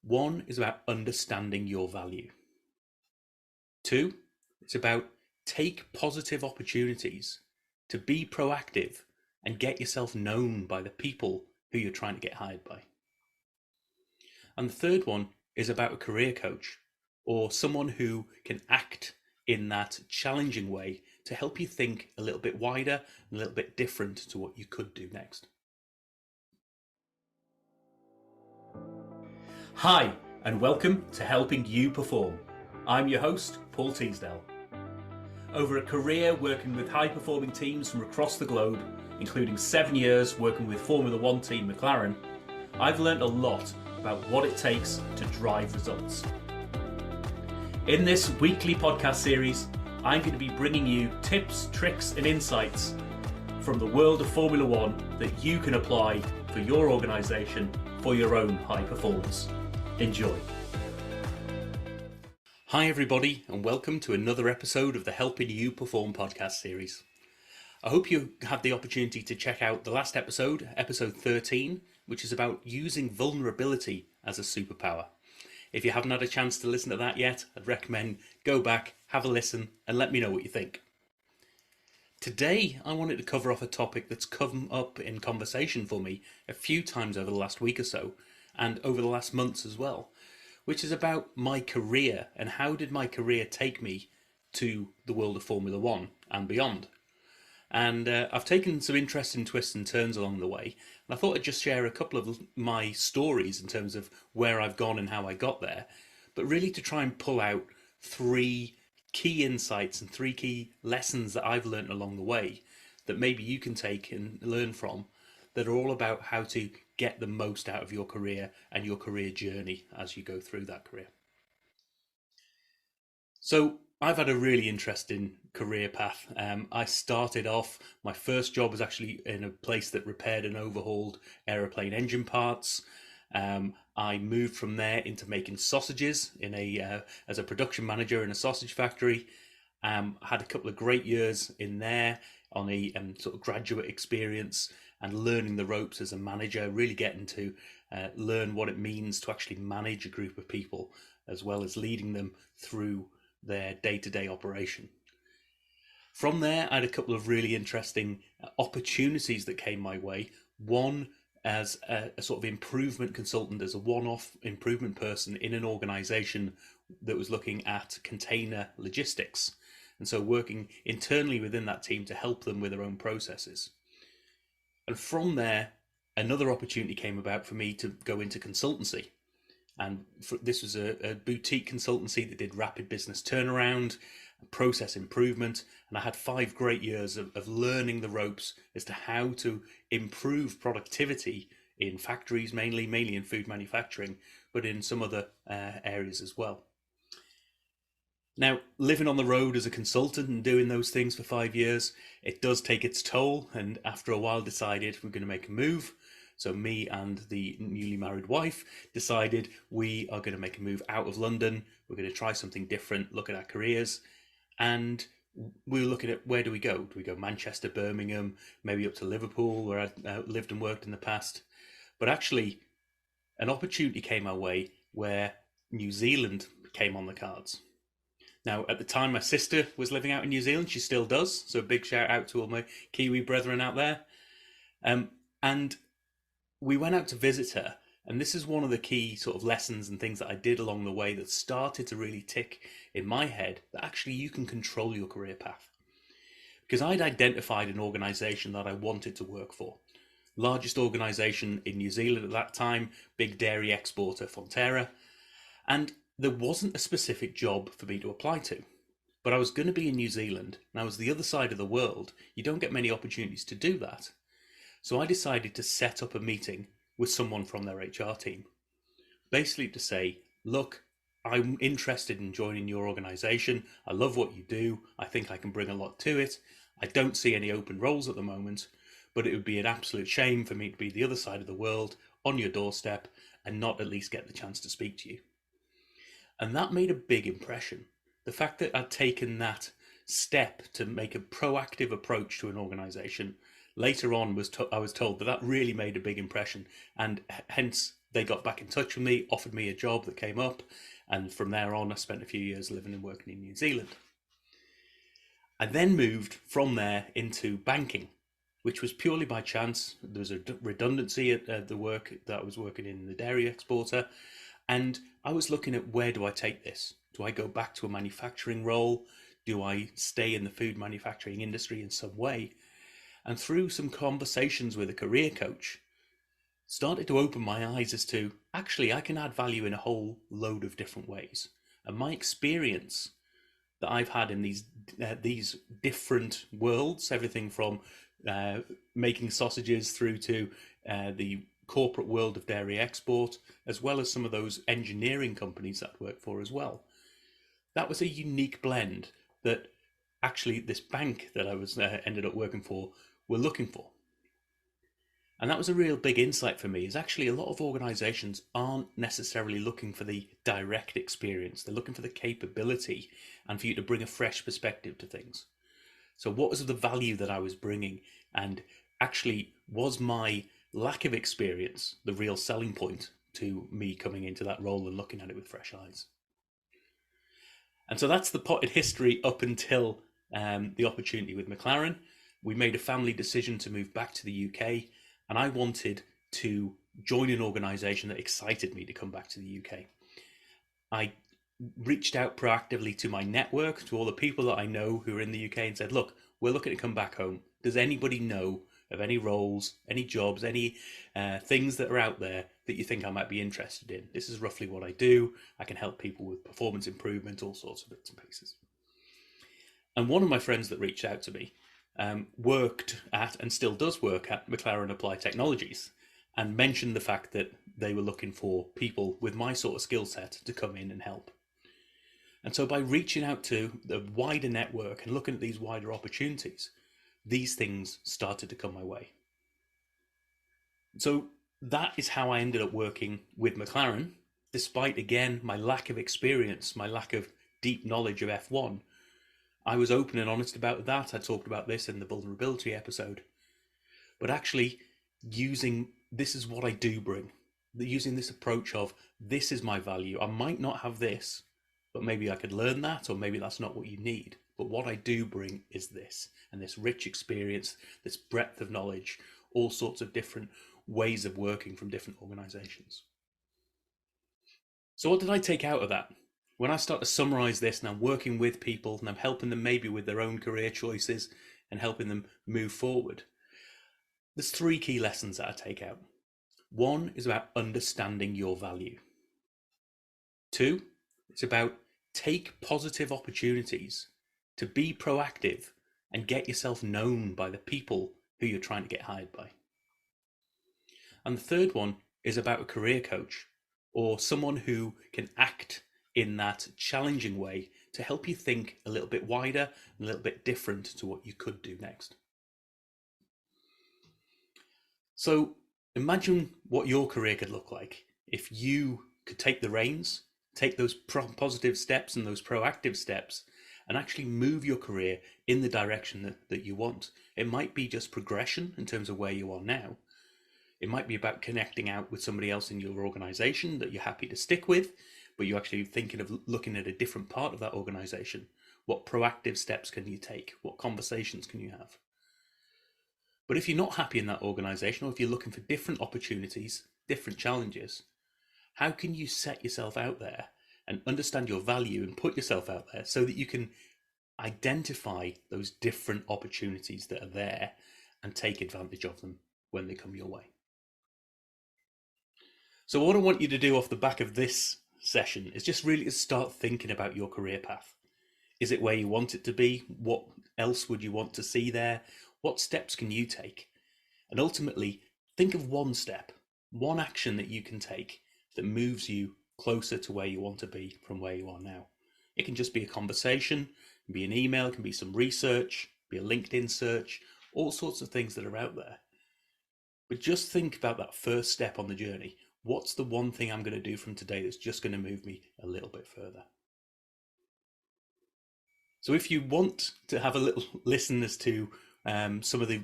One is about understanding your value. Two, it's about take positive opportunities to be proactive and get yourself known by the people who you're trying to get hired by. And the third one is about a career coach or someone who can act in that challenging way to help you think a little bit wider and a little bit different to what you could do next. Hi, and welcome to Helping You Perform. I'm your host, Paul Teasdale. Over a career working with high-performing teams from across the globe, including 7 years working with Formula One team McLaren, I've learned a lot about what it takes to drive results. In this weekly podcast series, I'm going to be bringing you tips, tricks and insights from the world of Formula One that you can apply for your organisation for your own high performance. Enjoy. Hi everybody, and welcome to another episode of the Helping You Perform podcast series. I hope you had the opportunity to check out the last episode, episode 13, which is about using vulnerability as a superpower. If you haven't had a chance to listen to that yet, I'd recommend go back, have a listen, and let me know what you think. Today, I wanted to cover off a topic that's come up in conversation for me a few times over the last week or so, and over the last months as well, which is about my career and how did my career take me to the world of Formula One and beyond. And I've taken some interesting twists and turns along the way, and I thought I'd just share a couple of my stories in terms of where I've gone and how I got there, but really to try and pull out three key insights and three key lessons that I've learned along the way that maybe you can take and learn from, that are all about how to get the most out of your career and your career journey as you go through that career. So I've had a really interesting career path. I started off, my first job was actually in a place that repaired and overhauled aeroplane engine parts. I moved from there into making sausages as a production manager in a sausage factory. Had a couple of great years in there on a sort of graduate experience and learning the ropes as a manager, really getting to learn what it means to actually manage a group of people as well as leading them through their day-to-day operation. From there, I had a couple of really interesting opportunities that came my way. One as a sort of improvement consultant, as a one-off improvement person in an organization that was looking at container logistics. And so working internally within that team to help them with their own processes. And from there, another opportunity came about for me to go into consultancy. And this was a boutique consultancy that did rapid business turnaround, process improvement. And I had 5 great years of learning the ropes as to how to improve productivity in factories, mainly in food manufacturing, but in some other areas as well. Now, living on the road as a consultant and doing those things for 5 years, it does take its toll. And after a while decided we're going to make a move. So me and the newly married wife decided we are going to make a move out of London. We're going to try something different, look at our careers. And we were looking at, where do we go? Do we go Manchester, Birmingham, maybe up to Liverpool, where I'd lived and worked in the past? But actually, an opportunity came our way where New Zealand came on the cards. Now, at the time, my sister was living out in New Zealand. She still does. So a big shout out to all my Kiwi brethren out there. And we went out to visit her. And this is one of the key sort of lessons and things that I did along the way that started to really tick in my head, that actually you can control your career path. Because I'd identified an organisation that I wanted to work for. Largest organisation in New Zealand at that time, big dairy exporter, Fonterra. And there wasn't a specific job for me to apply to. But I was going to be in New Zealand, and I was the other side of the world. You don't get many opportunities to do that. So I decided to set up a meeting with someone from their HR team. Basically to say, look, I'm interested in joining your organisation. I love what you do. I think I can bring a lot to it. I don't see any open roles at the moment, but it would be an absolute shame for me to be the other side of the world on your doorstep and not at least get the chance to speak to you. And that made a big impression. The fact that I'd taken that step to make a proactive approach to an organisation, later on I was told that really made a big impression, and hence they got back in touch with me, offered me a job that came up, and from there on, I spent a few years living and working in New Zealand. I then moved from there into banking, which was purely by chance. There was a redundancy at the work that I was working in the dairy exporter, and I was looking at, where do I take this? Do I go back to a manufacturing role? Do I stay in the food manufacturing industry in some way? And through some conversations with a career coach, started to open my eyes as to, actually, I can add value in a whole load of different ways. And my experience that I've had in these different worlds, everything from making sausages through to the corporate world of dairy export, as well as some of those engineering companies that I work for as well. That was a unique blend that actually this bank that I was ended up working for were looking for. And that was a real big insight for me, is actually a lot of organizations aren't necessarily looking for the direct experience. They're looking for the capability and for you to bring a fresh perspective to things. So what was the value that I was bringing? And actually, was my lack of experience the real selling point to me coming into that role and looking at it with fresh eyes? And so that's the potted history up until the opportunity with McLaren. We made a family decision to move back to the UK, and I wanted to join an organisation that excited me to come back to the UK. I reached out proactively to my network, to all the people that I know who are in the UK, and said, look, we're looking to come back home. Does anybody know of any roles, any jobs, any things that are out there that you think I might be interested in? This is roughly what I do. I can help people with performance improvement, all sorts of bits and pieces. And one of my friends that reached out to me worked at, and still does work at, McLaren Applied Technologies, and mentioned the fact that they were looking for people with my sort of skill set to come in and help. And so by reaching out to the wider network and looking at these wider opportunities, these things started to come my way. So that is how I ended up working with McLaren, despite, again, my lack of experience, my lack of deep knowledge of F1. I was open and honest about that. I talked about this in the vulnerability episode. But actually, this is what I do bring. Using this approach of, this is my value. I might not have this, but maybe I could learn that, or maybe that's not what you need. But what I do bring is this, and this rich experience, this breadth of knowledge, all sorts of different ways of working from different organizations. So what did I take out of that? When I start to summarize this, and I'm working with people and I'm helping them maybe with their own career choices and helping them move forward, there's 3 key lessons that I take out. 1 is about understanding your value. 2, it's about take positive opportunities to be proactive and get yourself known by the people who you're trying to get hired by. And the 3rd one is about a career coach, or someone who can act in that challenging way to help you think a little bit wider and a little bit different to what you could do next. So imagine what your career could look like if you could take the reins, take those positive steps and those proactive steps, and actually move your career in the direction that you want. It might be just progression in terms of where you are now. It might be about connecting out with somebody else in your organization that you're happy to stick with, but you're actually thinking of looking at a different part of that organization. What proactive steps can you take? What conversations can you have? But if you're not happy in that organization, or if you're looking for different opportunities, different challenges, how can you set yourself out there and understand your value and put yourself out there so that you can identify those different opportunities that are there and take advantage of them when they come your way? So what I want you to do off the back of this session is just really to start thinking about your career path. Is it where you want it to be? What else would you want to see there? What steps can you take? And ultimately, think of one step, one action that you can take that moves you closer to where you want to be from where you are now. It can just be a conversation, it can be an email, it can be some research, be a LinkedIn search, all sorts of things that are out there. But just think about that first step on the journey. What's the one thing I'm going to do from today that's just going to move me a little bit further? So if you want to have a little listen as to some of the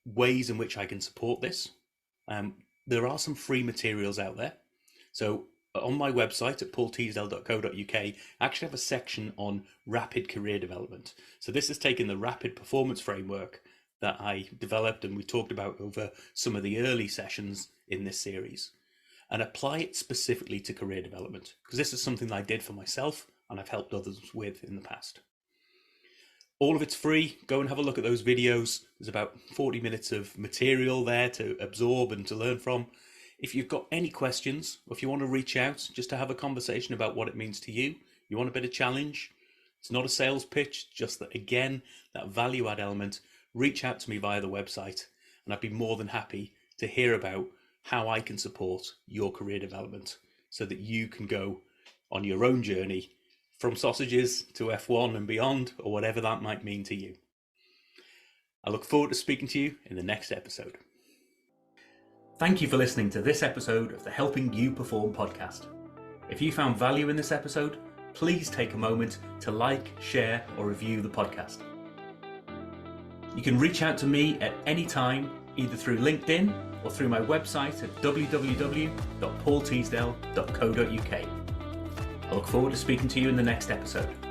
ways in which I can support this, there are some free materials out there. So on my website at paulteasdale.co.uk, I actually have a section on rapid career development. So this has taken the rapid performance framework that I developed and we talked about over some of the early sessions in this series and apply it specifically to career development, because this is something that I did for myself and I've helped others with in the past. All of it's free. Go and have a look at those videos. There's about 40 minutes of material there to absorb and to learn from. If you've got any questions, or if you want to reach out just to have a conversation about what it means to you, you want a bit of challenge, it's not a sales pitch, just that, again, that value add element, reach out to me via the website and I'd be more than happy to hear about how I can support your career development so that you can go on your own journey from sausages to F1 and beyond, or whatever that might mean to you. I look forward to speaking to you in the next episode. Thank you for listening to this episode of the Helping You Perform podcast. If you found value in this episode, please take a moment to like, share, or review the podcast. You can reach out to me at any time, either through LinkedIn or through my website at www.paulteasdale.co.uk. I look forward to speaking to you in the next episode.